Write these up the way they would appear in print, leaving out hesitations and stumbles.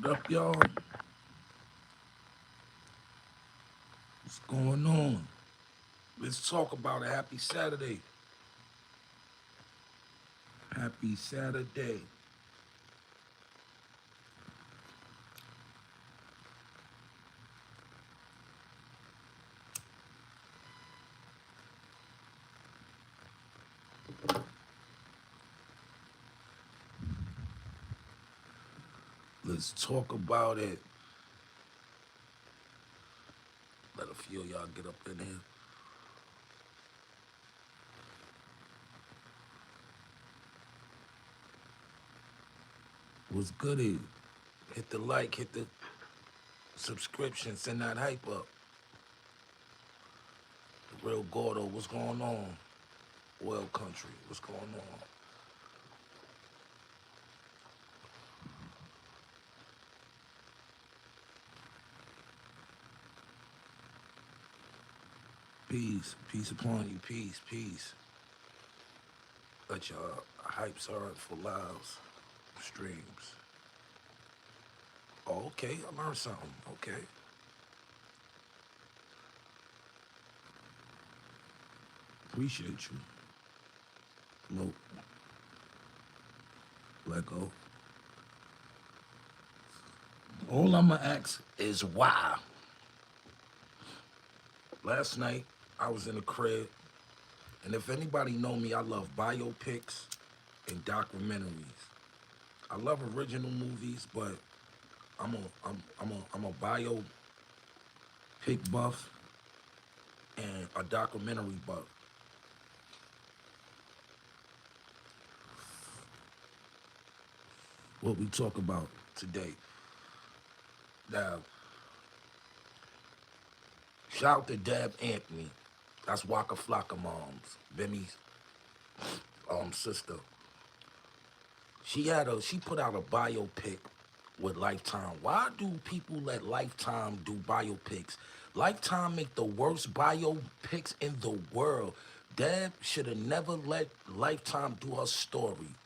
What up, y'all? What's going on? Let's talk about it. Happy Saturday. Happy Saturday. Let's talk about it. Let a few of y'all get up in here. What's goody? Hit the like, hit the subscription, send that hype up. The real Gordo, what's going on? Oil country, what's going on? Peace, peace upon you, peace, peace. Let your hype start for lives, streams. Oh, okay, I learned something. Okay. Appreciate you. Nope. Let go. All I'ma ask is why. Last night I was in the crib, and if anybody know me, I love biopics and documentaries. I love original movies, but I'm a biopic buff and a documentary buff. What we talk about today. Now, shout out to Deb Anthony. That's Waka Flocka Mom's, Bemi's sister. She put out a biopic with Lifetime. Why do people let Lifetime do biopics? Lifetime make the worst biopics in the world. Deb should have never let Lifetime do her story.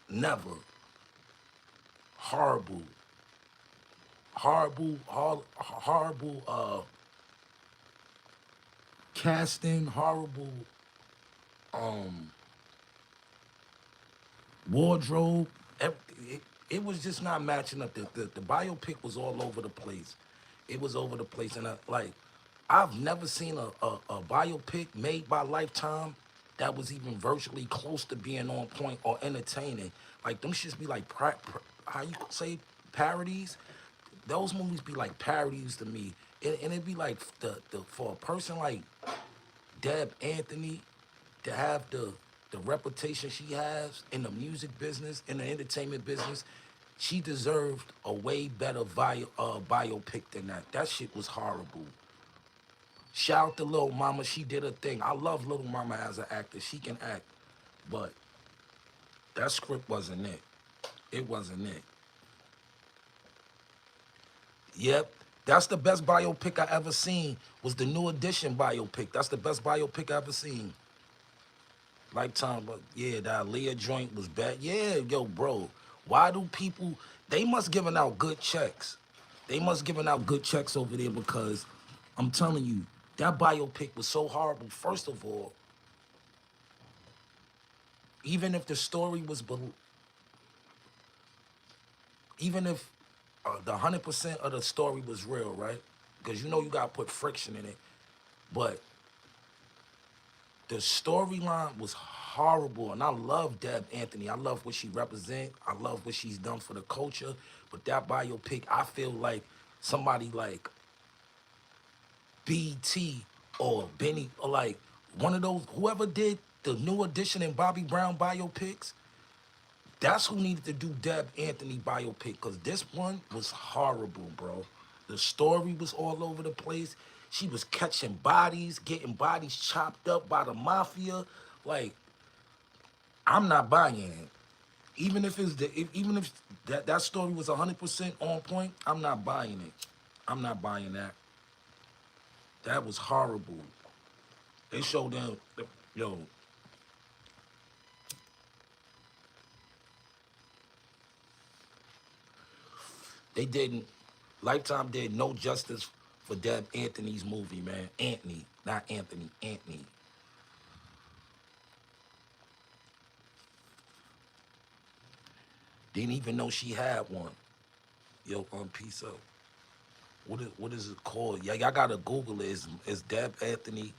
Never. Horrible. Horrible casting, horrible um wardrobe. It was just not matching up. The biopic was all over the place. It was over the place, and I've never seen a biopic made by Lifetime that was even virtually close to being on point or entertaining. Like them shits be like how you say parodies. Those movies be like parodies to me, and it'd be like the for a person like Deb Anthony to have the reputation she has in the music business, in the entertainment business, she deserved a way better biopic than that. That shit was horrible. Shout out to Lil Mama, she did her thing. I love Lil Mama as an actor. She can act, but that script wasn't it. It wasn't it. Yep, that's the best biopic I ever seen. Was the New Edition biopic? That's the best biopic I ever seen. Lifetime, but yeah, that Leah joint was bad. Yeah, yo, bro. Why do people? They must giving out good checks. They must giving out good checks over there because I'm telling you, that biopic was so horrible. First of all, even if the story was, even if the 100% of the story was real, right? Because you know you gotta put friction in it, but the storyline was horrible, and I love Deb Anthony. I love what she represents. I love what she's done for the culture. But that biopic, I feel like somebody like BT or Benny or like one of those whoever did the New Edition and Bobby Brown biopics. That's who needed to do Deb Anthony biopic because this one was horrible, bro. The story was all over the place. She was catching bodies, getting bodies chopped up by the mafia. Like, I'm not buying it. Even if that story was 100% on point, I'm not buying it. I'm not buying that. That was horrible. They showed them, yo, They didn't. Lifetime did no justice for Deb Anthony's movie, man. Anthony, not Anthony. Anthony. Didn't even know she had one. Yo, peace up. What is it called? Yeah, y'all gotta Google it. It's Deb Anthony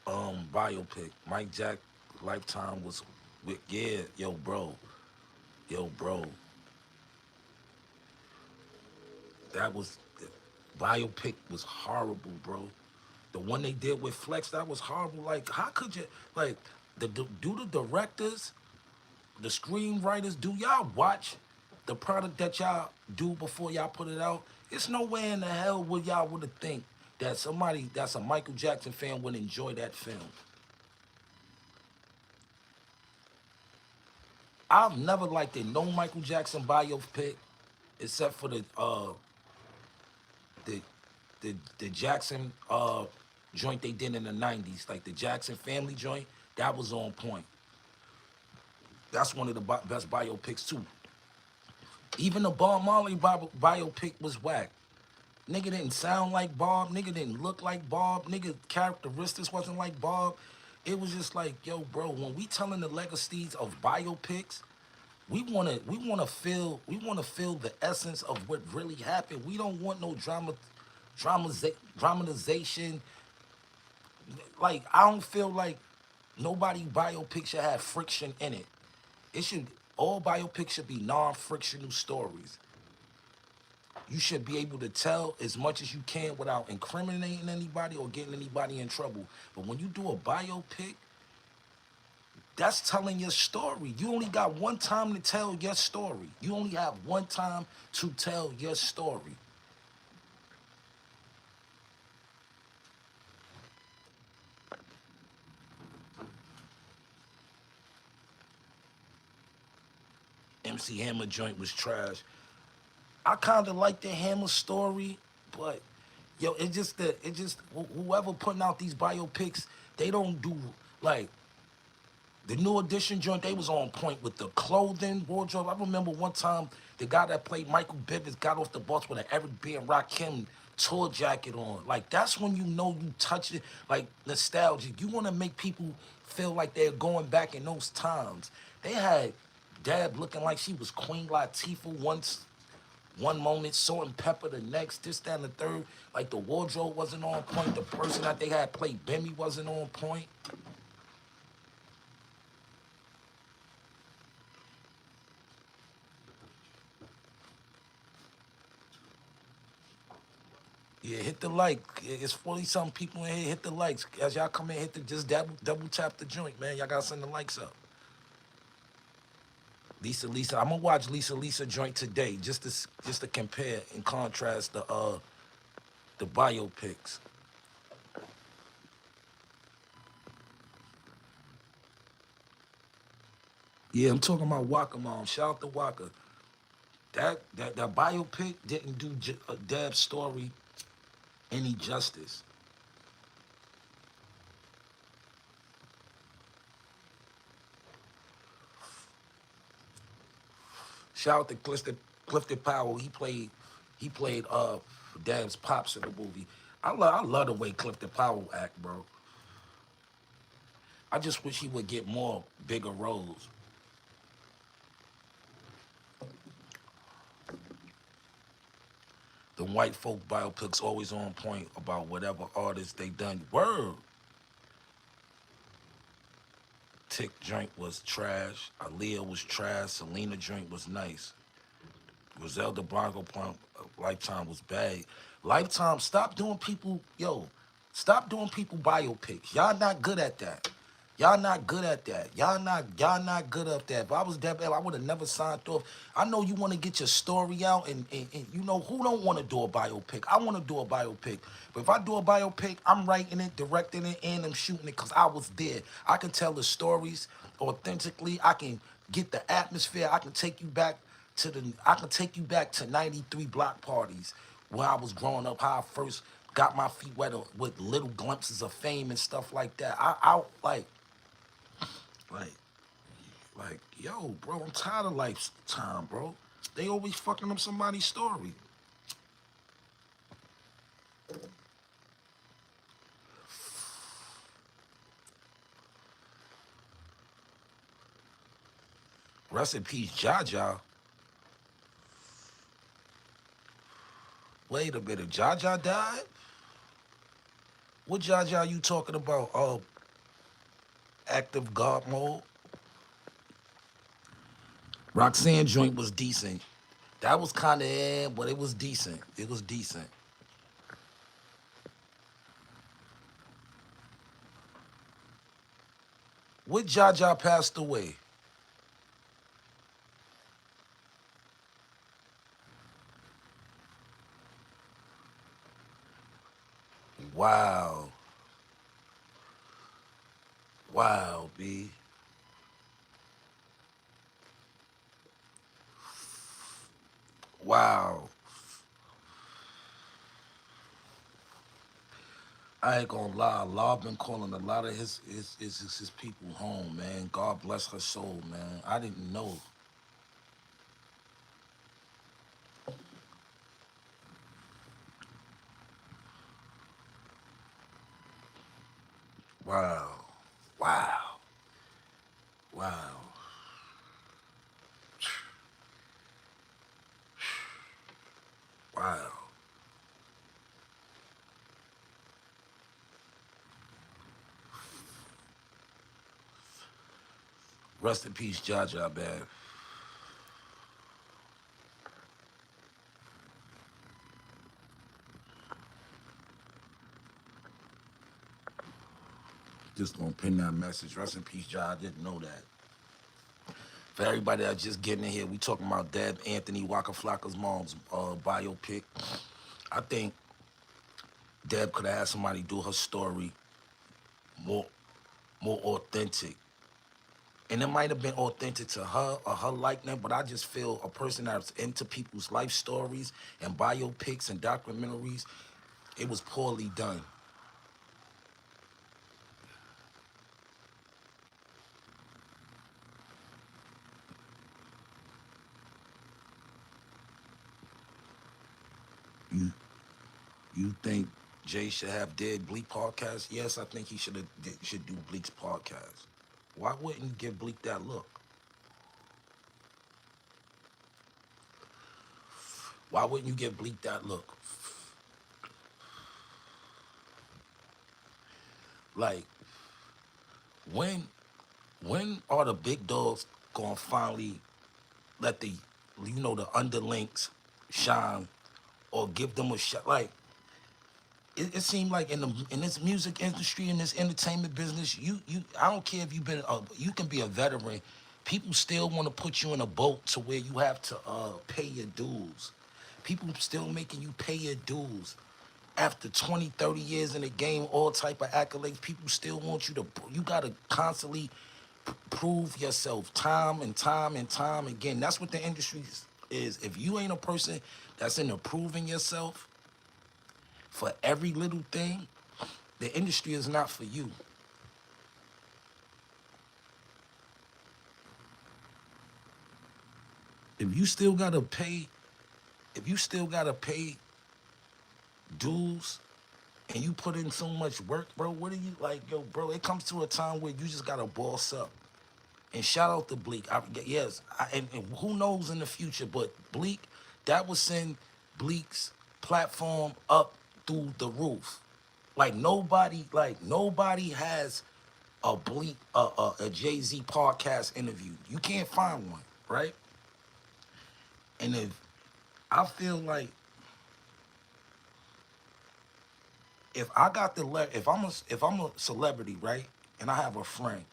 biopic. Mike Jack Lifetime was with, yeah, yo bro, that was biopic was horrible, bro. The one they did with Flex, that was horrible. Like, how could you, like, do the directors, the screenwriters, do y'all watch the product that y'all do before y'all put it out? It's no way in the hell would y'all would have think that somebody that's a Michael Jackson fan would enjoy that film. I've never liked it, no Michael Jackson biopic, except for the the Jackson joint they did in the '90s, like the Jackson Family joint. That was on point. That's one of the best biopics too. Even the Bob Marley biopic was whack. Nigga didn't sound like Bob. Nigga didn't look like Bob. Nigga characteristics wasn't like Bob. It was just like, yo, bro, when we telling the legacies of biopics, we wanna feel the essence of what really happened. We don't want no dramatization. Like, I don't feel like nobody biopic should have friction in it. It should All biopics should be non-frictional stories. You should be able to tell as much as you can without incriminating anybody or getting anybody in trouble. But when you do a biopic, that's telling your story. You only got one time to tell your story. You only have one time to tell your story. MC Hammer joint was trash. I kind of like the Hammer story, but yo, whoever putting out these biopics, they don't do like the New Edition joint. They was on point with the clothing wardrobe. I remember one time the guy that played Michael Bivins got off the bus with an Eric B and Rakim tour jacket on. Like, that's when you know you touch it, like nostalgic. You want to make people feel like they're going back in those times. They had Deb looking like she was Queen Latifah once, one moment, Salt and Pepper the next, this, that, and the third. Like, the wardrobe wasn't on point. The person that they had play Bemmy wasn't on point. Yeah, hit the like. It's 40 something people in here. Hit the likes. As y'all come in, just double tap the joint, man. Y'all gotta send the likes up. Lisa. I'm gonna watch Lisa joint today, just to compare and contrast the biopics. Yeah, I'm talking about Waka Mom. Shout out to Waka. That biopic didn't do Deb's story any justice. Shout out to Clifton Powell. He played Deb's pops in the movie. I love the way Clifton Powell act, bro. I just wish he would get more bigger roles. The white folk biopics always on point about whatever artist they done. Word. Tick joint was trash. Aaliyah was trash. Selena joint was nice. Griselda Blanco Pump Lifetime was bad. Lifetime, stop doing people biopics. Y'all not good at that. Y'all not good at that. Y'all not good at that. If I was Deb, I would have never signed off. I know you want to get your story out, and you know who don't want to do a biopic. I want to do a biopic. But if I do a biopic, I'm writing it, directing it, and I'm shooting it because I was there. I can tell the stories authentically. I can get the atmosphere. I can take you back to 93 block parties when I was growing up, how I first got my feet wet with little glimpses of fame and stuff like that. I like, yo, bro, I'm tired of lifetime, bro. They always fucking up somebody's story. Rest in peace, Jaja. Wait a minute, Jaja died? What Jaja you talking about? Active God mode? Roxanne joint was decent. That was kind of but it was decent. It was decent. What Jaja passed away? Wow. Wow, B. Wow. I ain't gonna lie. Law been calling a lot of his people home, man. God bless her soul, man. I didn't know. Wow. Wow. Wow. Wow. Rest in peace, Jaja, man. Just gonna pin that message. Rest in peace, Jaja. I didn't know that. For everybody that's just getting in here, we talking about Deb Anthony Waka Flocka's mom's biopic. I think Deb could have had somebody do her story more more authentic. And it might have been authentic to her or her likeness, but I just feel a person that's into people's life stories and biopics and documentaries, it was poorly done. You you think Jay should have did Bleeck podcast? Yes, I think he should do Bleeck's podcast. Why wouldn't you give Bleeck that look? Why wouldn't you give Bleeck that look? Like when when are the big dogs gonna finally let the the underlinks shine or give them a shot? Like it seemed like in this music industry, in this entertainment business, you I don't care if you've been you can be a veteran. People still want to put you in a boat to where you have to pay your dues. People still making you pay your dues. After 20, 30 years in the game, all type of accolades, people still want you to, you gotta constantly prove yourself time and time and time again. That's what the industry is. If you ain't a person that's into proving yourself for every little thing, the industry is not for you. If you still gotta pay, if you still gotta pay dues and you put in so much work, bro, what are you like, yo, bro? It comes to a time where you just gotta boss up. And shout out to Bleeck. Yes, and who knows in the future, but Bleeck, that would send Bleeck's platform up through the roof. Like nobody has a Bleeck, a Jay-Z podcast interview. You can't find one, right? And if I feel like if I got the if I'm a celebrity, right, and I have a friend,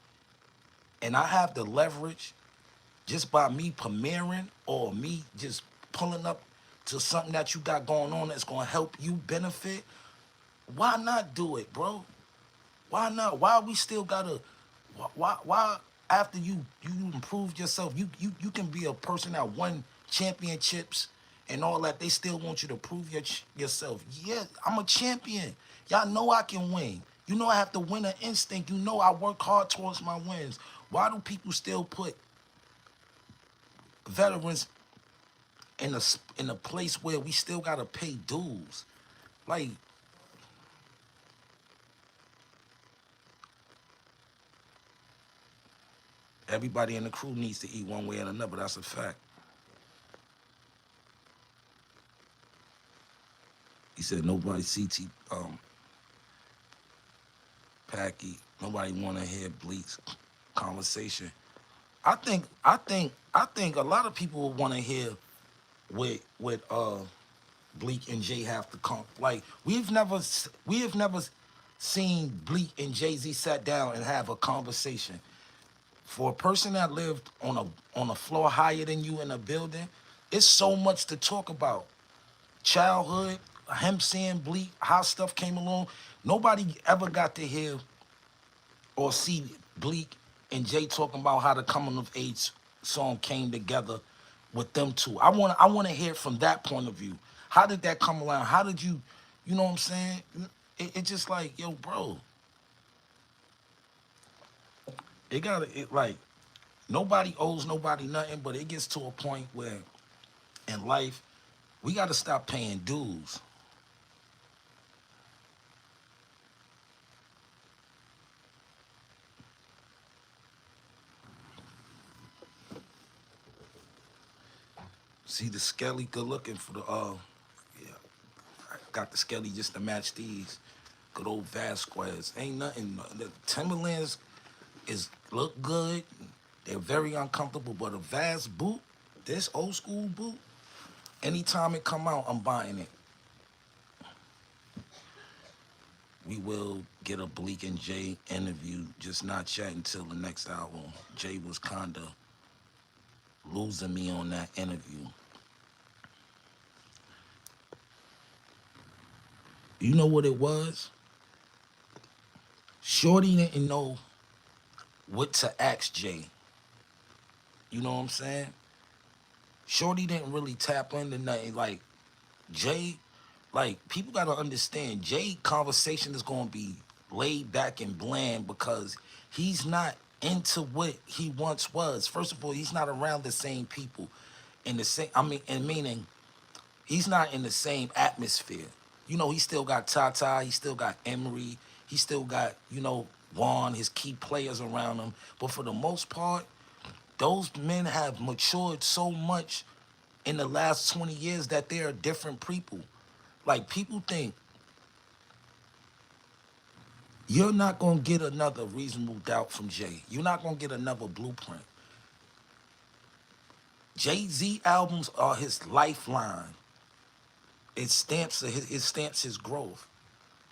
and I have the leverage just by me premiering or me just pulling up to something that you got going on that's gonna help you benefit, why not do it, bro? Why not? Why we still gotta? Why after you improved yourself, you can be a person that won championships and all that. They still want you to prove yourself. Yeah, I'm a champion. Y'all know I can win. You know I have to win an instinct. You know I work hard towards my wins. Why do people still put veterans in a place where we still gotta pay dues. Like, everybody in the crew needs to eat one way or another. That's a fact. He said nobody CT Packy, nobody wanna hear Bleeck's conversation. I think a lot of people want to hear what Bleeck and Jay have to come. Like, we have never seen Bleeck and Jay-Z sat down and have a conversation. For a person that lived on a floor higher than you in a building, it's so much to talk about. Childhood, him seeing Bleeck, how stuff came along. Nobody ever got to hear or see Bleeck and Jay talking about how the coming of age song came together with them two. I wanna hear it from that point of view. How did that come around? How did you know what I'm saying? It just like, yo, bro, it gotta it like nobody owes nobody nothing, but it gets to a point where in life we gotta stop paying dues. See the Skelly good looking for the yeah, I got the Skelly just to match these. Good old Vasquez. Ain't nothing. The Timberlands is look good. They're very uncomfortable, but a Vaz boot, this old school boot, anytime it come out, I'm buying it. We will get a Bleeck and Jay interview, just not chat until the next album. Jay was kinda losing me on that interview. You know what it was? Shorty didn't know what to ask Jay. You know what I'm saying? Shorty didn't really tap into nothing. Like, Jay, like, people gotta understand, Jay conversation is gonna be laid back and bland because he's not into what he once was. First of all, he's not around the same people in the same, I mean, and meaning he's not in the same atmosphere. You know, he still got Tata, he still got Emery, he still got, Juan, his key players around him. But for the most part, those men have matured so much in the last 20 years that they are different people. Like, people think you're not gonna get another reasonable doubt from Jay. You're not gonna get another blueprint. Jay-Z albums are his lifeline. It stamps his growth.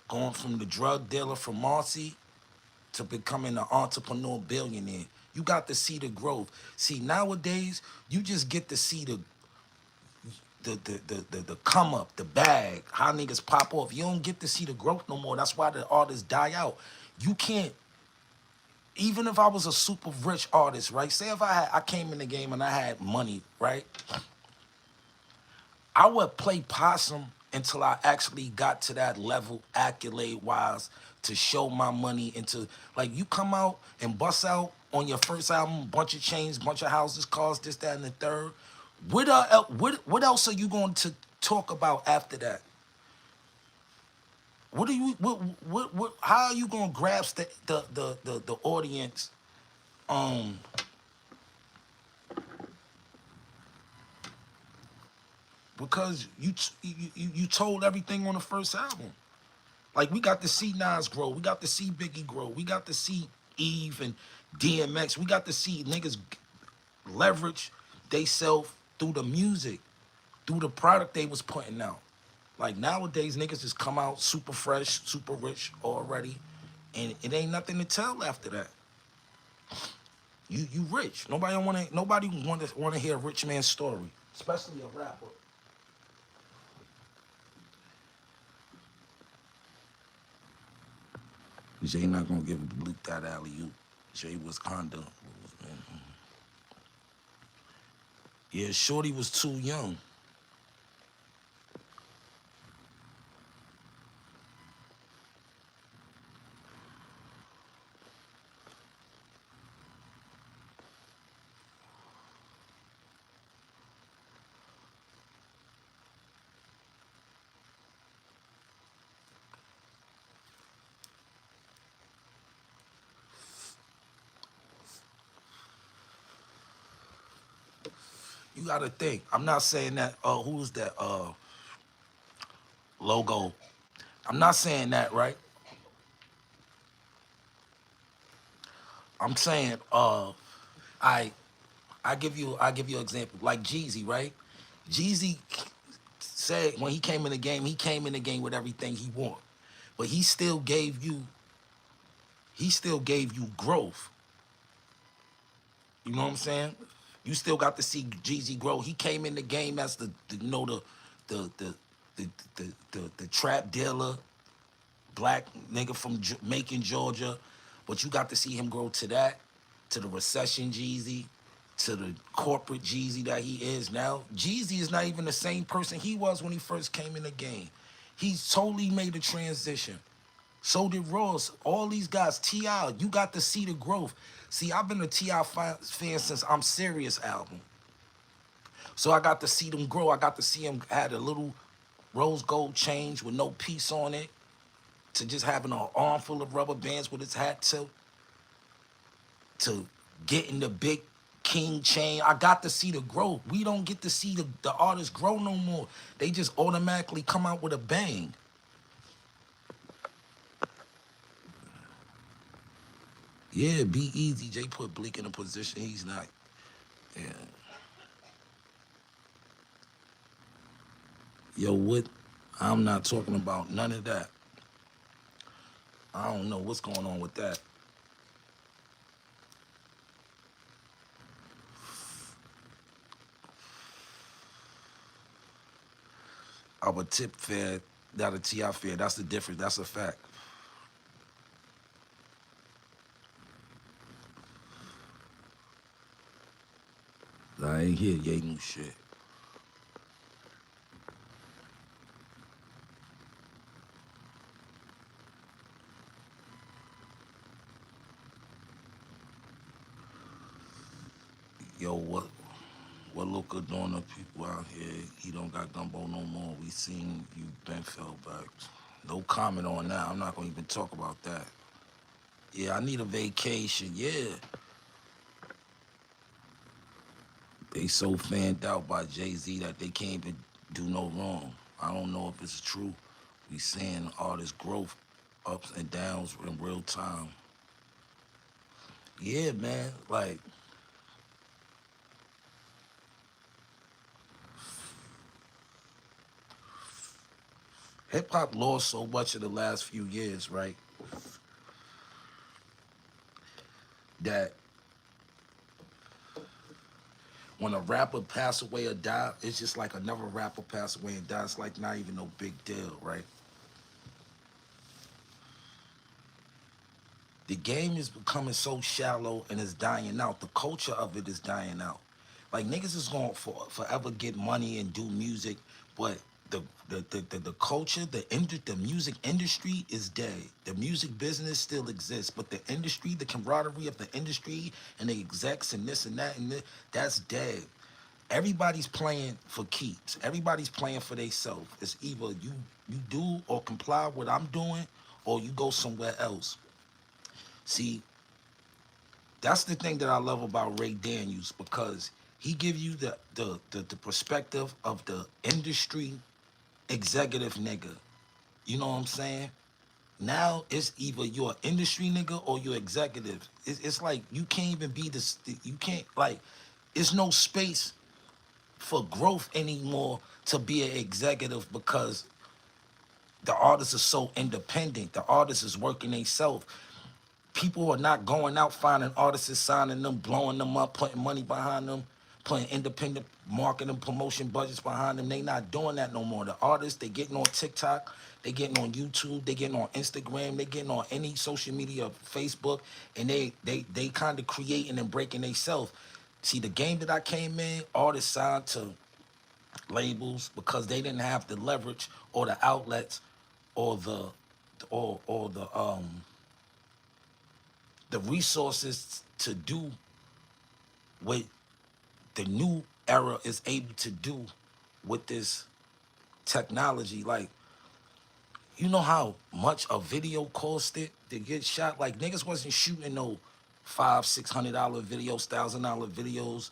Going from the drug dealer from Marcy to becoming an entrepreneur billionaire. You got to see the growth. See, nowadays, you just get to see the come up, the bag, how niggas pop off. You don't get to see the growth no more. That's why the artists die out. You can't, even if I was a super rich artist, right? Say if I came in the game and I had money, right? I would play possum until I actually got to that level, accolade wise, to show my money into, like, you come out and bust out on your first album, bunch of chains, bunch of houses, cars, this, that, and the third. What else are you going to talk about after that? What are you what how are you gonna grasp the audience um because you told everything on the first album. Like, we got to see Nas grow, we got to see Biggie grow, we got to see Eve and DMX, we got to see niggas leverage they self through the music, through the product they was putting out. Like, nowadays niggas just come out super fresh, super rich already, and it ain't nothing to tell after that. You rich. Nobody wanna hear a rich man's story, especially a rapper. Jay not gonna give Bleeck that alley oop. Jay was kinda, yeah. Shorty was too young. You gotta think. I'm not saying that. Who's that? Logo. I'm not saying that, right? I'm saying, I I give you an example. Like Jeezy, right? Jeezy said when he came in the game with everything he want. But he still gave you growth. You know what I'm saying? You still got to see Jeezy grow. He came in the game as the you know the the the the trap dealer, black nigga from Macon, Georgia. But you got to see him grow to that, to the recession Jeezy, to the corporate Jeezy that he is now. Jeezy is not even the same person he was when he first came in the game. He's totally made a transition. So did Ross. All these guys, T.I., you got to see the growth. See, I've been a T.I. fan since I'm Serious album. So I got to see them grow. I got to see him had a little rose gold change with no piece on it, to just having an armful of rubber bands with his hat to getting the big king chain. I got to see the growth. We don't get to see the artists grow no more. They just automatically come out with a bang. Yeah, be easy. Jay put Bleeck in a position he's not. Yeah. Yo, what? I'm not talking about none of that. I don't know what's going on with that. Our tip fair, not a TI fair. That's the difference. That's a fact. I ain't hear yay new shit. Yo, what local doing the people out here? He don't got gumbo no more. We seen you been fell back. No comment on that. I'm not gonna even talk about that. Yeah, I need a vacation. Yeah. They so fanned out by Jay-Z that they can't even do no wrong. I don't know if it's true. We seeing all this growth, ups and downs in real time. Yeah, man. Like, hip hop lost so much in the last few years, right? That when a rapper pass away or die, it's just like another rapper pass away and die. It's like not even no big deal, right? The game is becoming so shallow and it's dying out. The culture of it is dying out. Like niggas is going for forever get money and do music, but the culture, the music industry is dead. The music business still exists, but the industry, the camaraderie of the industry and the execs and this and that and this, that's dead. Everybody's playing for keeps. Everybody's playing for themselves. It's either you do or comply with what I'm doing, or you go somewhere else. See, that's the thing that I love about Ray Daniels, because he give you the perspective of the industry executive nigga. You know what I'm saying? Now it's either you're an industry nigga or you're executive. It's like you can't even be this. You can't like. It's no space for growth anymore to be an executive, because the artists are so independent. The artist is working themselves. People are not going out finding artists, signing them, blowing them up, putting money behind them, putting independent marketing promotion budgets behind them. They not doing that no more. The artists, they getting on TikTok, they getting on YouTube, they getting on Instagram, they getting on any social media, Facebook, and they kind of creating and breaking themselves. See, the game that I came in, artists signed to labels because they didn't have the leverage or the outlets or the resources to do what the new era is able to do with this technology. Like, you know how much a video costed to get shot? Like niggas wasn't shooting no $500-$600 videos, $1,000 videos.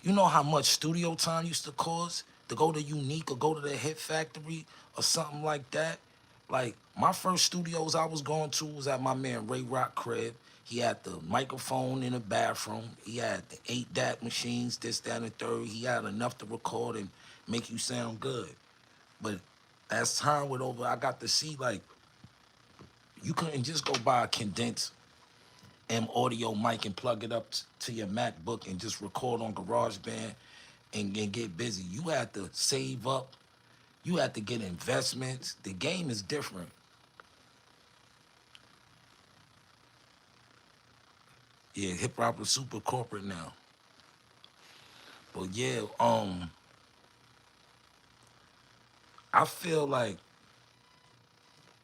You know how much studio time used to cost to go to Unique or go to the Hit Factory or something like that? Like my first studios I was going to was at my man Ray Rock crib. He had the microphone in the bathroom. He had the 8 DAT machines, this, that, and the third. He had enough to record and make you sound good. But as time went over, I got to see like you couldn't just go buy a condensed M audio mic and plug it up to your MacBook and just record on GarageBand and get busy. You had to save up. You had to get investments. The game is different. Yeah, hip hop is super corporate now. But yeah, I feel like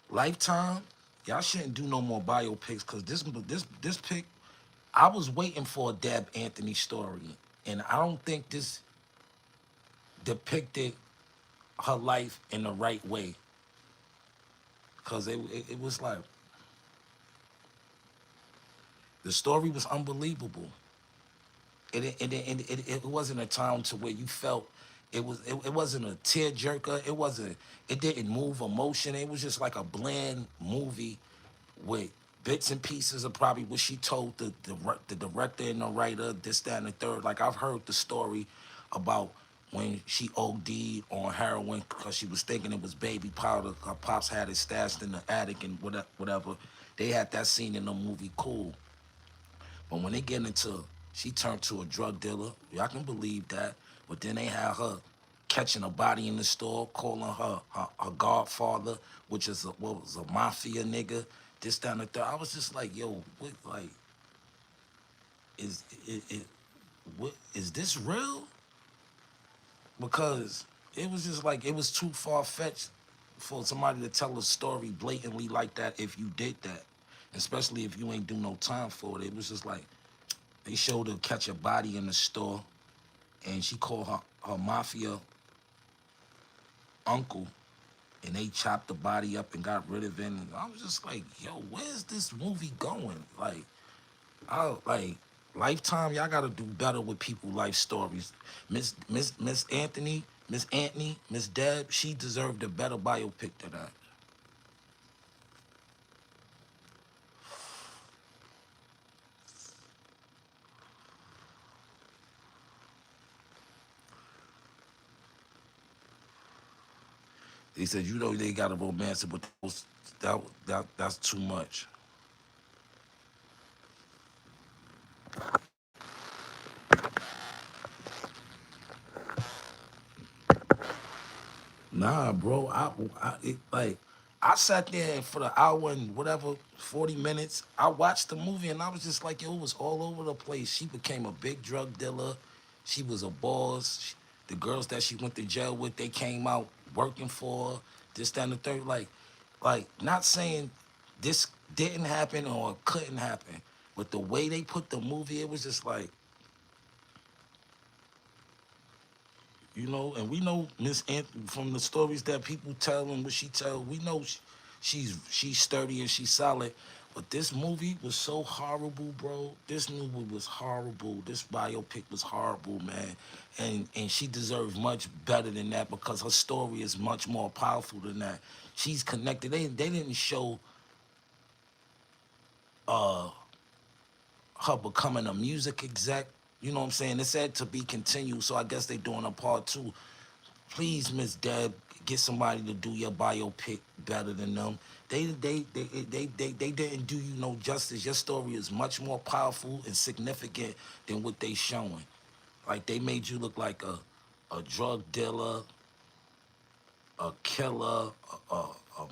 Lifetime, y'all shouldn't do no more biopics because this pick, I was waiting for a Deb Anthony story, and I don't think this depicted her life in the right way. Cause it was like the story was unbelievable. It wasn't a time to where you felt it wasn't a tearjerker. It didn't move emotion. It was just like a bland movie with bits and pieces of probably what she told the director and the writer, this, that, and the third. Like I've heard the story about when she OD'd on heroin because she was thinking it was baby powder. Her pops had it stashed in the attic and whatever. They had that scene in the movie Cool. But when they get into, she turned to a drug dealer. Y'all can believe that. But then they had her catching a body in the store, calling her godfather, which is what was a mafia nigga. This down the third. I was just like, yo, what, like, what is this real? Because it was just like it was too far fetched for somebody to tell a story blatantly like that if you did that, especially if you ain't do no time for it. It was just like they showed her catch a body in the store, and she called her mafia uncle, and they chopped the body up and got rid of it. And I was just like, yo, where's this movie going? Like, I like Lifetime. Y'all gotta do better with people' life stories. Miss Anthony, Miss Antney, Miss Deb, she deserved a better biopic than that. He said, you know, they got a romance, but that's too much. Nah, bro. Like I sat there for the hour and whatever, 40 minutes. I watched the movie and I was just like, yo, it was all over the place. She became a big drug dealer. She was a boss. The girls that she went to jail with, they came out working for her. This, that, and the third. Like not saying this didn't happen or couldn't happen, but the way they put the movie, it was just like, you know, and we know Miss Anthony from the stories that people tell and what she tell. We know she's sturdy and she's solid. But this movie was so horrible, bro. This movie was horrible. This biopic was horrible, man. And she deserves much better than that because her story is much more powerful than that. She's connected. They didn't show uh her becoming a music exec. You know what I'm saying? It said to be continued, so I guess they doing a part 2. Please, Miss Deb, get somebody to do your biopic better than them. They didn't do you no justice. Your story is much more powerful and significant than what they showing. Like they made you look like a drug dealer, a killer, a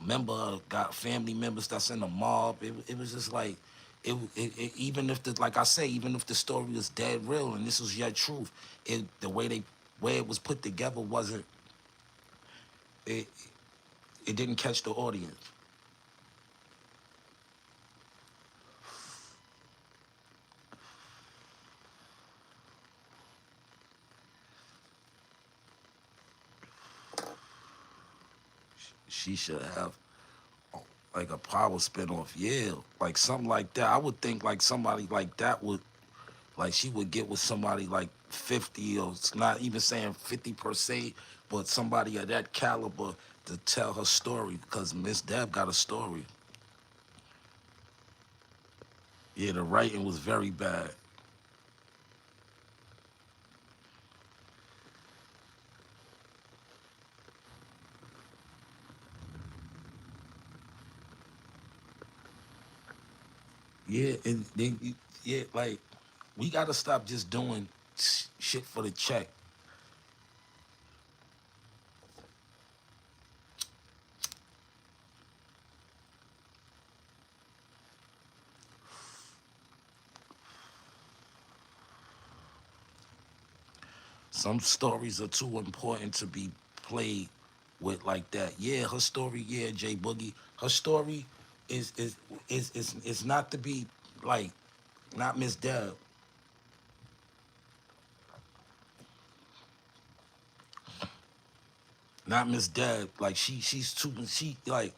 member, got family members that's in the mob. It was just like, even if like I say, even if the story was dead real and this was your truth, the way it was put together wasn't, it, it didn't catch the audience. She should have like a power spinoff, yeah, like something like that. I would think like somebody like that would, like she would get with somebody like 50, or it's not even saying 50 per se, but somebody of that caliber to tell her story, because Miss Deb got a story. Yeah, the writing was very bad. Yeah, and then yeah, like we gotta stop just doing shit for the check. Some stories are too important to be played with like that. Yeah, her story. Yeah, Jay Boogie. Her story is is is not to be like, not Miss Deb, not Miss Deb. Like she's too, she like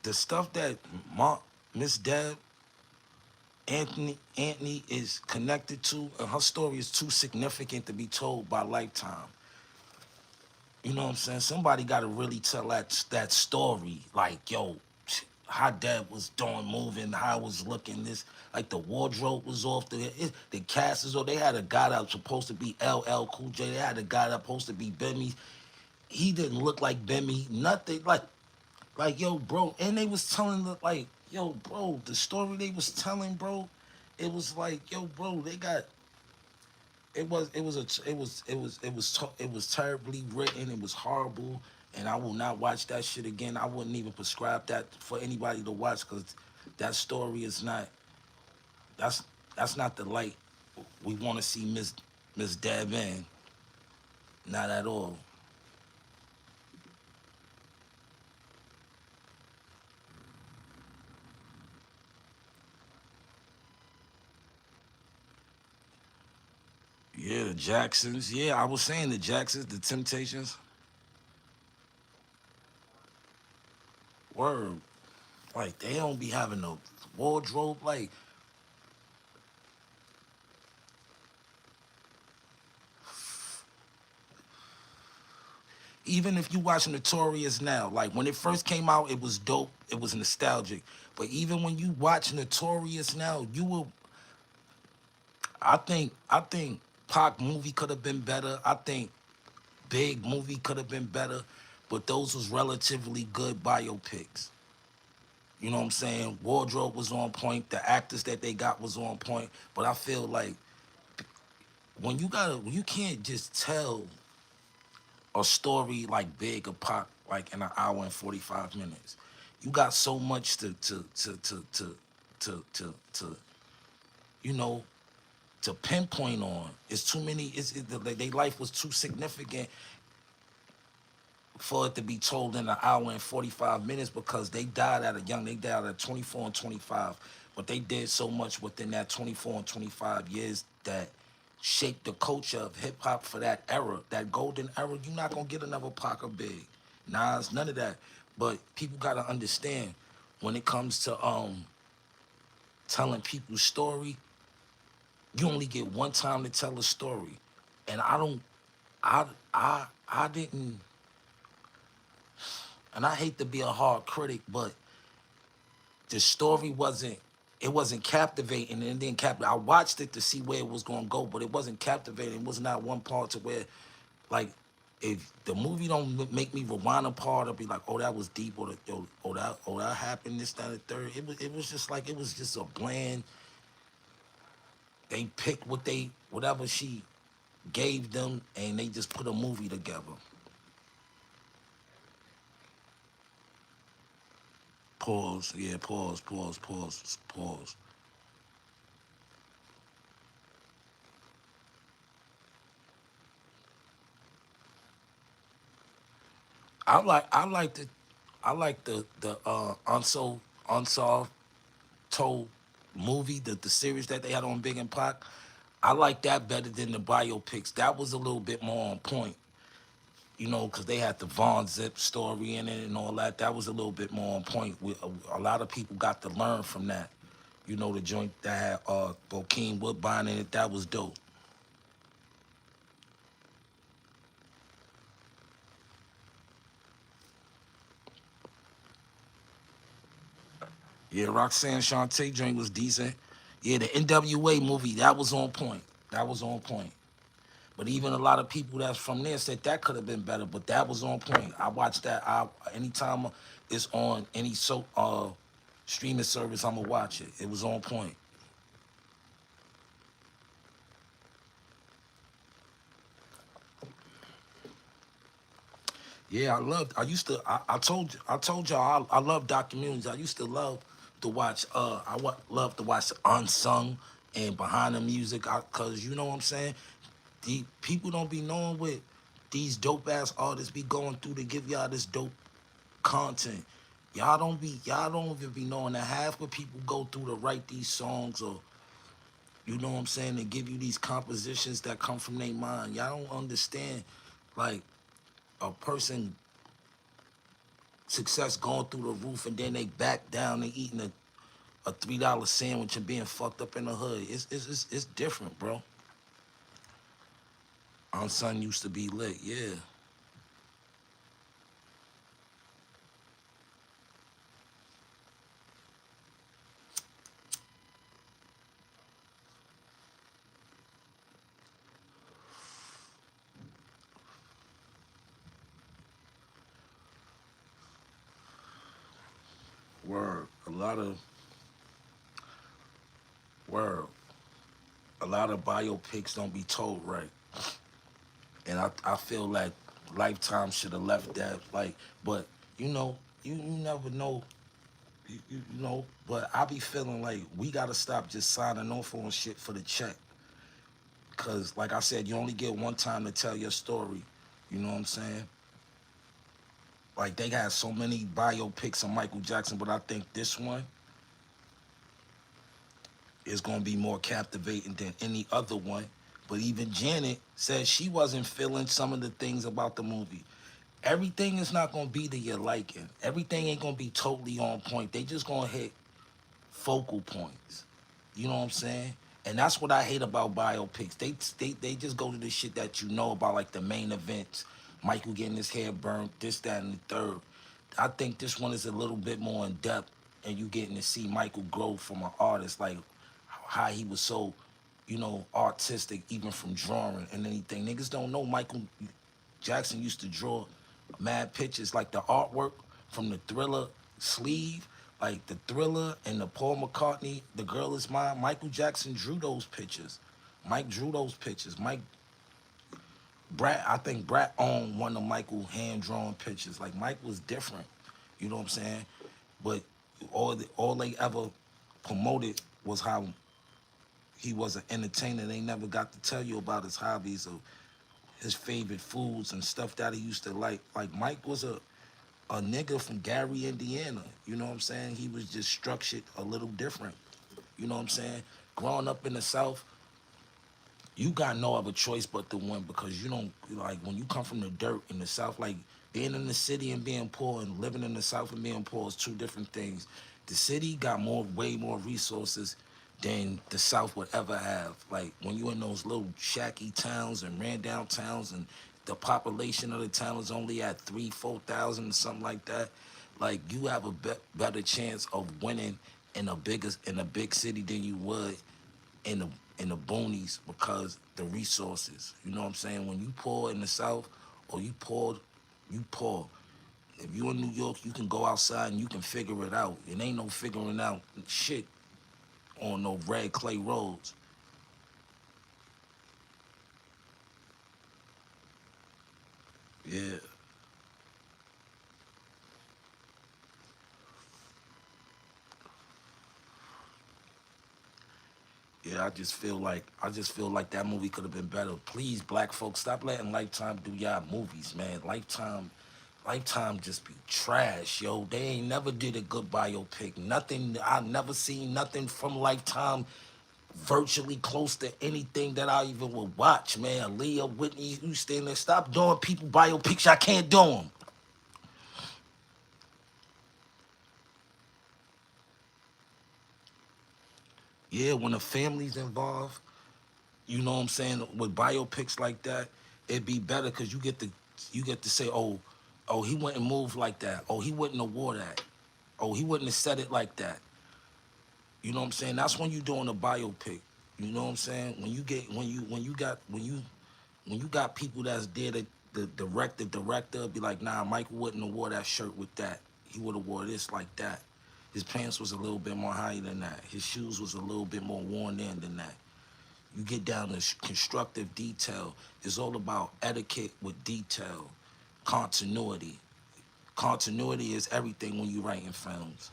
the stuff that Miss Deb Anthony is connected to, and her story is too significant to be told by Lifetime. You know what I'm saying? Somebody got to really tell that story. Like, yo, how Dad was doing, moving, how it was looking. This, like, the wardrobe was off. The cast is off. They had a guy that was supposed to be LL Cool J. They had a guy that was supposed to be Bemmy. He didn't look like Bemmy. Nothing. Like, yo, bro. And they was telling like, yo, bro, the story they was telling, bro. It was like, yo, bro, they got, it was terribly written. It was horrible, and I will not watch that shit again. I wouldn't even prescribe that for anybody to watch, because that story is not, that's that's not the light we want to see Miss Deb in. Not at all. Yeah, the Jacksons. Yeah, I was saying the Jacksons, the Temptations. Word. Like, they don't be having no wardrobe. Like, even if you watch Notorious now, like when it first came out, it was dope. It was nostalgic. But even when you watch Notorious now, you will. I think Pac movie could have been better. I think Big movie could have been better. But those was relatively good biopics. You know what I'm saying? Wardrobe was on point. The actors that they got was on point. But I feel like when you can't just tell a story like Big or Pac like in an hour and 45 minutes. You got so much to you know to pinpoint on. It's too many. Their life was too significant for it to be told in an hour and 45 minutes, because they died at a young. They died at 24 and 25, but they did so much within that 24 and 25 years that shaped the culture of hip hop for that era, that golden era. You're not gonna get another Pac or Big, Nas, none of that. But people gotta understand, when it comes to telling people's story, you only get one time to tell a story, and I don't, I didn't, and I hate to be a hard critic, but the story wasn't, it wasn't captivating, and it didn't captivate. I watched it to see where it was gonna go, but it wasn't captivating. It was not one part to where, like, if the movie don't make me rewind a part or be like, oh, that was deep, or oh, that happened, this, that, and the third. It was just like, it was just a bland. They picked whatever she gave them, and they just put a movie together. Pause. Yeah, pause, pause, pause, pause. I like the unsolved told movie, the series that they had on Big and Pac. I like that better than the biopics. That was a little bit more on point, because they had the Von Zip story in it and all that. That was a little bit more on point. A lot of people got to learn from that. You know, the joint that had Bokeem Woodbine in it, that was dope. Yeah, Roxanne Shante joint was decent. Yeah, the NWA movie, that was on point. That was on point. But even a lot of people that's from there said that could have been better, but that was on point. I watched that. Anytime it's on any streaming service, I'ma watch it. It was on point. Yeah, I used to. I told y'all I love documentaries. I used to love to watch. Love to watch unsung and behind the music. Cause you know what I'm saying. The people don't be knowing what these dope ass artists be going through to give y'all this dope content. Y'all don't even be knowing that half what people go through to write these songs, or you know what I'm saying, to give you these compositions that come from their mind. Y'all don't understand, like, a person success going through the roof and then they back down and eating a $3 sandwich and being fucked up in the hood. It's different, bro. Our son used to be lit, yeah. Word. Word. A lot of biopics don't be told right. And I feel like Lifetime should have left that, like, but you know, you never know, you know, but I be feeling like we gotta stop just signing off on shit for the check. Cause like I said, you only get one time to tell your story. You know what I'm saying? Like they got so many biopics of Michael Jackson, but I think this one is gonna be more captivating than any other one. But even Janet said she wasn't feeling some of the things about the movie. Everything is not gonna be to your liking. Everything ain't gonna be totally on point. They just gonna hit focal points. You know what I'm saying? And that's what I hate about biopics. They just go to the shit that you know about, like the main events. Michael getting his hair burnt, this, that, and the third. I think this one is a little bit more in depth, and you getting to see Michael grow from an artist, like how he was so, you know, artistic, even from drawing and anything. Niggas don't know Michael Jackson used to draw mad pictures, like the artwork from the Thriller sleeve, like the Thriller and the Paul McCartney, The Girl Is Mine. Michael Jackson drew those pictures. Mike drew those pictures. I think Brat owned one of Michael hand drawn pictures. Like Mike was different, you know what I'm saying? But all they ever promoted was how he was an entertainer. They never got to tell you about his hobbies or his favorite foods and stuff that he used to like. Like Mike was a nigga from Gary, Indiana. You know what I'm saying? He was just structured a little different. You know what I'm saying? Growing up in the South, you got no other choice but to win, because you don't, like, when you come from the dirt in the South, like being in the city and being poor and living in the South and being poor is two different things. The city got way more resources than the South would ever have. Like when you in those little shacky towns and ran down towns, and the population of the town is only at 3, 4 thousand or something like that. Like you have a better chance of winning in a big city than you would in the in the boonies, because the resources. You know what I'm saying? When you poor in the South, or you poor, you poor. If you in New York, you can go outside and you can figure it out. It ain't no figuring out shit on no red clay roads. Yeah. Yeah, I just feel like that movie could have been better. Please, black folks, stop letting Lifetime do y'all movies, man. Lifetime just be trash, yo. They ain't never did a good biopic. Nothing, I never seen nothing from Lifetime virtually close to anything that I even would watch, man. Leah, Whitney Houston, and stop doing people biopics. I can't do them. Yeah, when the family's involved, you know what I'm saying, with biopics like that, it'd be better because you get to say, oh, he wouldn't move like that. Oh, he wouldn't have wore that. Oh, he wouldn't have said it like that. You know what I'm saying? That's when you doing a biopic. You know what I'm saying? When you get when you got people that's there that the director be like, nah, Michael wouldn't have wore that shirt with that. He would have wore this like that. His pants was a little bit more high than that. His shoes was a little bit more worn in than that. You get down to constructive detail. It's all about etiquette with detail, continuity. Continuity is everything when you writing films.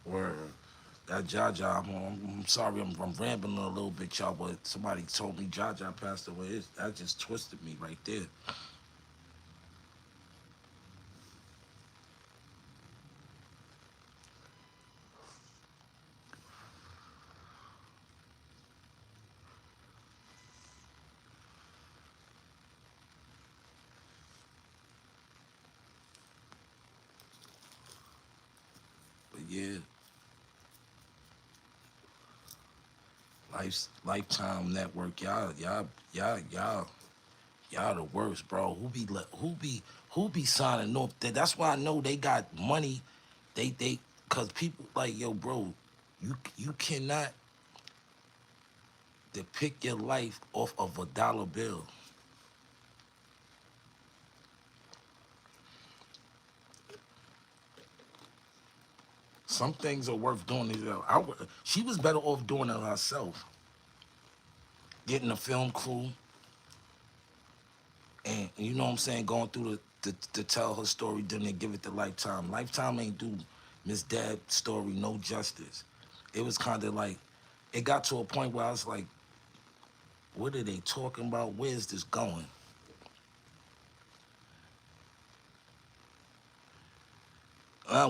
Word. That Jaja, I'm sorry, I'm rambling a little bit, y'all, but somebody told me Jaja passed away. That just twisted me right there. But yeah, Lifetime Network, y'all the worst, bro. Who be signing off? That's why I know they got money. Cause people like, yo, bro, you cannot depict your life off of a bill. Some things are worth doing. She was better off doing it herself, getting a film crew, and you know what I'm saying, going through to tell her story, then they give it to Lifetime. Lifetime ain't do Miss Deb's story no justice. It was kind of like, it got to a point where I was like, what are they talking about? Where's this going?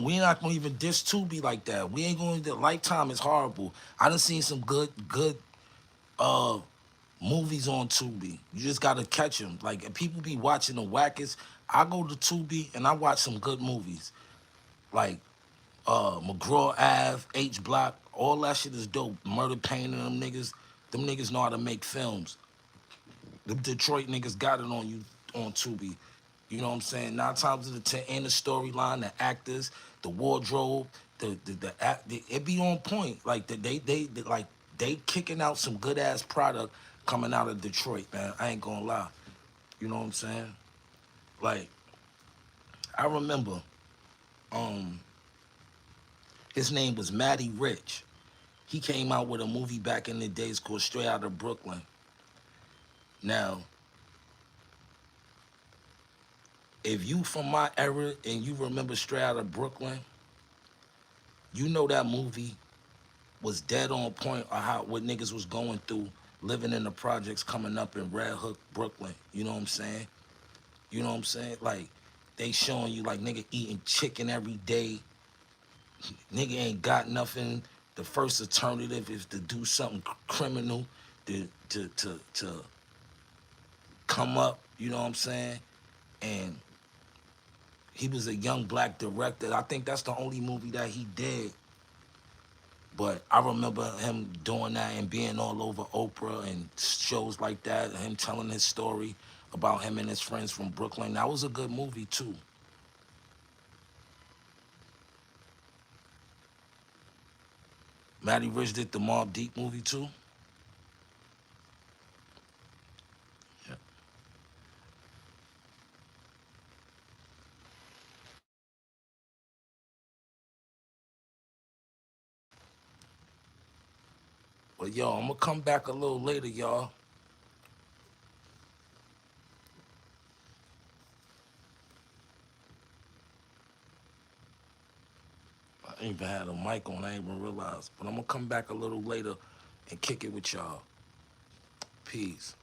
We not gonna even diss Tubi like that. We ain't going to. Lifetime is horrible. I done seen some good uh movies on Tubi. You just gotta catch them. Like, if people be watching the wackest, I go to Tubi and I watch some good movies. Like McGraw Ave, H Block, all that shit is dope. Murder Pain and them niggas know how to make films. The Detroit niggas got it on you on Tubi. You know what I'm saying? 9 times out of 10, and the storyline, the actors, the wardrobe, it be on point. Like they kicking out some good ass product coming out of Detroit, man. I ain't gonna lie. You know what I'm saying? Like, I remember, um, his name was Matty Rich. He came out with a movie back in the days called Straight Outta Brooklyn. Now, if you from my era and you remember Straight Outta Brooklyn, you know that movie was dead on point of how what niggas was going through living in the projects coming up in Red Hook, Brooklyn. You know what I'm saying? You know what I'm saying? Like, they showing you like nigga eating chicken every day. Nigga ain't got nothing. The first alternative is to do something criminal to come up, you know what I'm saying? And he was a young black director. I think that's the only movie that he did. But I remember him doing that and being all over Oprah and shows like that, and him telling his story about him and his friends from Brooklyn. That was a good movie too. Matty Rich did the Mobb Deep movie too. Yeah. But yo, I'm gonna come back a little later, y'all. I ain't even had a mic on, I ain't even realized. But I'm gonna come back a little later and kick it with y'all. Peace.